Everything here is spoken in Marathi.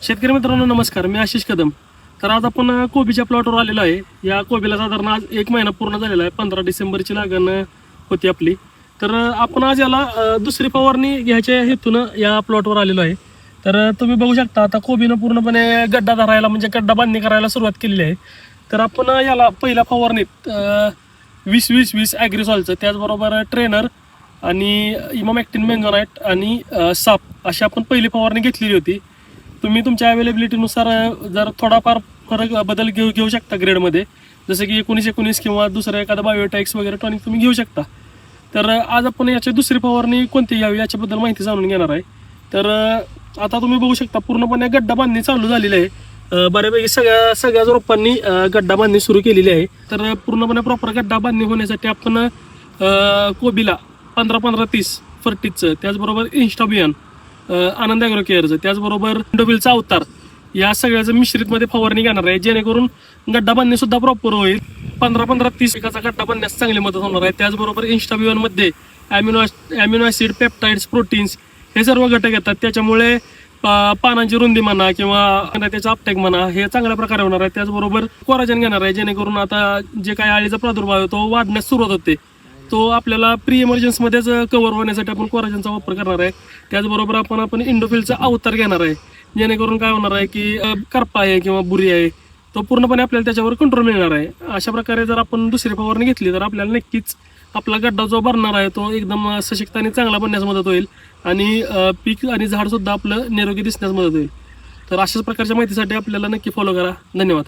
शेतकरी मित्रांनो नमस्कार, मी आशिष कदम. तर आज आपण कोबीच्या प्लॉटवर आलेलो आहे. या कोबीला साधारण आज 1 महिना पूर्ण झालेला आहे. 15 डिसेंबरची लागण होती आपली. तर आपण आज याला दुसरी फवारणी घ्यायच्या हेतून या प्लॉटवर आलेलो आहे. तर तुम्ही बघू शकता आता कोबीनं पूर्णपणे गड्डा धरायला म्हणजे गड्डा बांधणी करायला सुरुवात केलेली आहे. तर आपण याला पहिल्या फवारणीत 20-20-20 ॲग्रिसॉलचं, त्याचबरोबर ट्रेनर आणि इमामॅक्टिन बेंझोनाइट आणि साप अशी आपण पहिली फवारणी घेतलेली होती. तुम्ही तुमच्या अवेलेबिलिटीनुसार जर थोडाफार फरक बदल घेऊ शकता ग्रेडमध्ये, जसं की 19-19 किंवा दुसरं एखादा बायोटेक्स वगैरे टॉनिक तुम्ही घेऊ शकता. तर आज आपण याची दुसरी फवारणी कोणती घ्यावी याच्याबद्दल माहिती जाणून घेणार आहे. तर आता तुम्ही बघू शकता पूर्णपणे गड्डा बांधणी चालू झालेली आहे. बऱ्यापैकी सगळ्याच रोपांनी गड्डा बांधणी सुरू केलेली आहे. तर पूर्णपणे प्रॉपर गड्डा बांधणी होण्यासाठी आपण कोबीला 15-15-30 फर्टिजचं, त्याचबरोबर इन्स्टाबियन, आनंद ॲग्रो केअरचं, त्याचबरोबर इंडोबिलचा अवतार या सगळ्याचं मिश्रितमध्ये फवारणी घेणार आहे, जेणेकरून गड्डा बांधणी सुद्धा प्रॉपर होईल. 15-15-30 एकाचा गड्डा बांधण्यास चांगली मदत होणार आहे. त्याचबरोबर इन्स्टाबियनमध्ये ॲमिनो ॲसिड, पेप्टाइड्स, प्रोटीन्स हे सर्व घटक येतात. त्याच्यामुळे पानांची रुंदी म्हणा किंवा त्याचा अपटेक म्हणा हे चांगल्या प्रकारे होणार आहे. त्याचबरोबर कोराजन घेणार आहे, जेणेकरून आता जे काही अळीचा प्रादुर्भाव आहे तो वाढण्यास सुरुवात होते, तो आपल्याला प्री इमर्जन्सीमध्येच कव्हर होण्यासाठी आपण कोराजनचा वापर करणार आहे. त्याचबरोबर आपण इंडोफिलचा अवतार घेणार आहे, जेणेकरून काय होणार आहे की करपा आहे किंवा बुरी आहे तो पूर्णपणे आपल्याला त्याच्यावर कंट्रोल मिळणार आहे. अशा प्रकारे जर आपण दुसरी फवारणी घेतली तर आपल्याला नक्कीच आपला गड्डा जो भरणार आहे तो एकदम सशक्त आणि चांगला बनण्यास मदत होईल आणि पीक आणि झाडसुद्धा आपलं निरोगी दिसण्यास मदत होईल. तर अशाच प्रकारच्या माहितीसाठी आपल्याला नक्की फॉलो करा. धन्यवाद.